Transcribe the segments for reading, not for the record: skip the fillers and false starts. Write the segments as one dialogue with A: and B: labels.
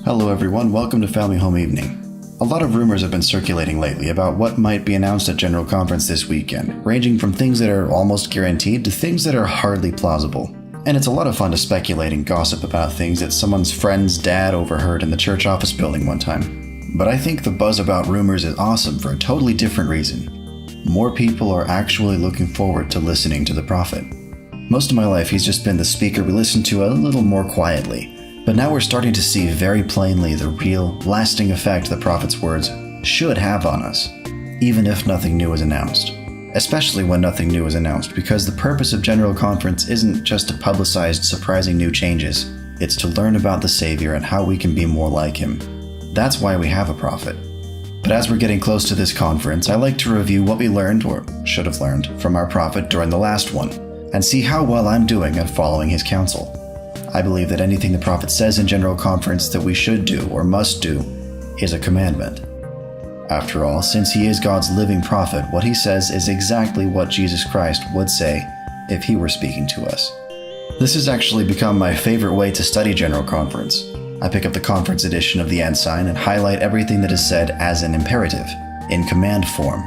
A: Hello everyone, welcome to Family Home Evening. A lot of rumors have been circulating lately about what might be announced at General Conference this weekend, ranging from things that are almost guaranteed to things that are hardly plausible. And it's a lot of fun to speculate and gossip about things that someone's friend's dad overheard in the church office building one time. But I think the buzz about rumors is awesome for a totally different reason. More people are actually looking forward to listening to the prophet. Most of my life he's just been the speaker we listen to a little more quietly. But now we're starting to see very plainly the real, lasting effect the prophet's words should have on us, even if nothing new is announced. Especially when nothing new is announced, because the purpose of General Conference isn't just to publicize surprising new changes, it's to learn about the Savior and how we can be more like him. That's why we have a prophet. But as we're getting close to this conference, I like to review what we learned, or should have learned, from our prophet during the last one, and see how well I'm doing at following his counsel. I believe that anything the prophet says in General Conference that we should do or must do is a commandment. After all, since he is God's living prophet, what he says is exactly what Jesus Christ would say if he were speaking to us. This has actually become my favorite way to study General Conference. I pick up the conference edition of the Ensign and highlight everything that is said as an imperative, in command form,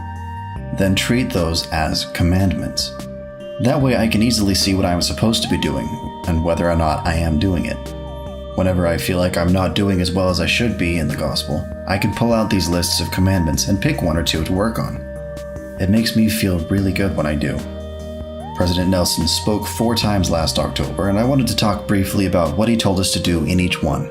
A: then treat those as commandments. That way I can easily see what I am supposed to be doing, and whether or not I am doing it. Whenever I feel like I'm not doing as well as I should be in the gospel, I can pull out these lists of commandments and pick one or two to work on. It makes me feel really good when I do. President Nelson spoke 4 times last October, and I wanted to talk briefly about what he told us to do in each one.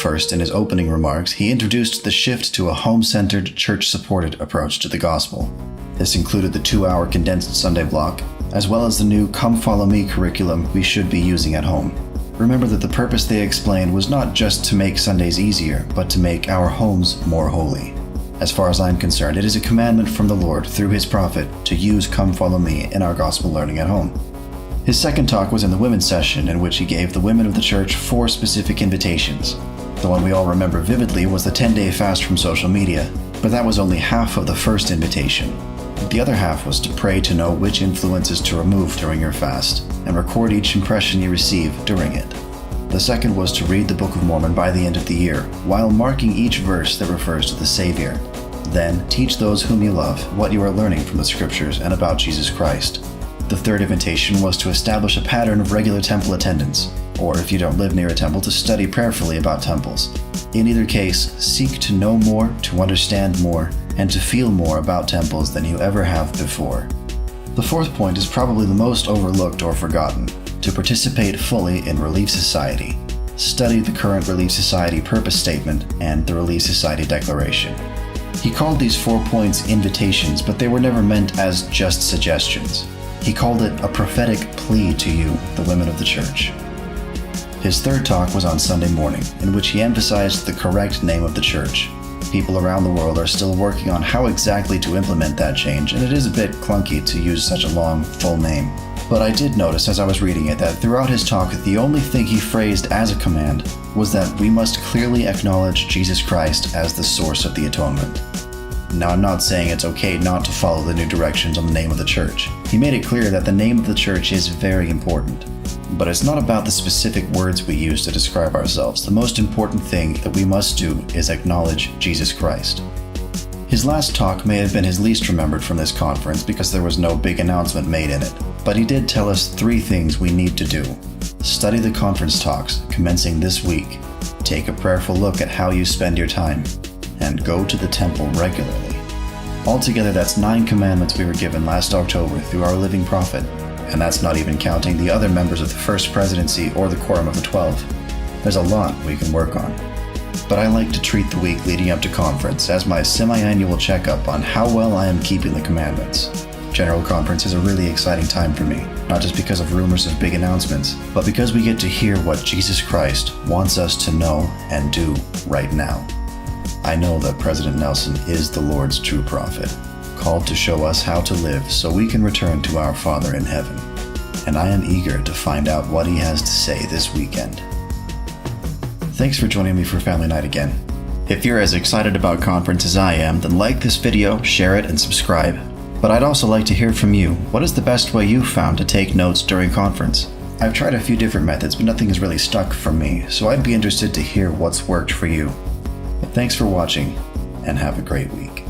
A: First, in his opening remarks, he introduced the shift to a home-centered, church-supported approach to the gospel. This included the 2-hour condensed Sunday block, as well as the new Come Follow Me curriculum we should be using at home. Remember that the purpose they explained was not just to make Sundays easier, but to make our homes more holy. As far as I'm concerned, it is a commandment from the Lord through his prophet to use Come Follow Me in our gospel learning at home. His second talk was in the women's session, in which he gave the women of the church 4 specific invitations. The one we all remember vividly was the 10-day fast from social media, but that was only half of the first invitation. The other half was to pray to know which influences to remove during your fast, and record each impression you receive during it. The second was to read the Book of Mormon by the end of the year, while marking each verse that refers to the Savior. Then, teach those whom you love what you are learning from the Scriptures and about Jesus Christ. The third invitation was to establish a pattern of regular temple attendance, or if you don't live near a temple, to study prayerfully about temples. In either case, seek to know more, to understand more, and to feel more about temples than you ever have before. The fourth point is probably the most overlooked or forgotten: to participate fully in Relief Society. Study the current Relief Society purpose statement and the Relief Society declaration. He called these 4 points invitations, but they were never meant as just suggestions. He called it a prophetic plea to you, the women of the church. His third talk was on Sunday morning, in which he emphasized the correct name of the church. People around the world are still working on how exactly to implement that change, and it is a bit clunky to use such a long, full name. But I did notice as I was reading it that throughout his talk, the only thing he phrased as a command was that we must clearly acknowledge Jesus Christ as the source of the atonement. Now, I'm not saying it's okay not to follow the new directions on the name of the church. He made it clear that the name of the church is very important. But it's not about the specific words we use to describe ourselves. The most important thing that we must do is acknowledge Jesus Christ. His last talk may have been his least remembered from this conference because there was no big announcement made in it. But he did tell us 3 things we need to do. Study the conference talks commencing this week. Take a prayerful look at how you spend your time. And go to the temple regularly. Altogether, that's 9 commandments we were given last October through our living prophet. And that's not even counting the other members of the First Presidency or the Quorum of the 12. There's a lot we can work on. But I like to treat the week leading up to conference as my semi-annual checkup on how well I am keeping the commandments. General Conference is a really exciting time for me, not just because of rumors of big announcements, but because we get to hear what Jesus Christ wants us to know and do right now. I know that President Nelson is the Lord's true prophet, called to show us how to live so we can return to our Father in heaven. And I am eager to find out what he has to say this weekend. Thanks for joining me for Family Night again. If you're as excited about conference as I am, then like this video, share it, and subscribe. But I'd also like to hear from you. What is the best way you've found to take notes during conference? I've tried a few different methods, but nothing has really stuck for me, so I'd be interested to hear what's worked for you. Thanks for watching, and have a great week.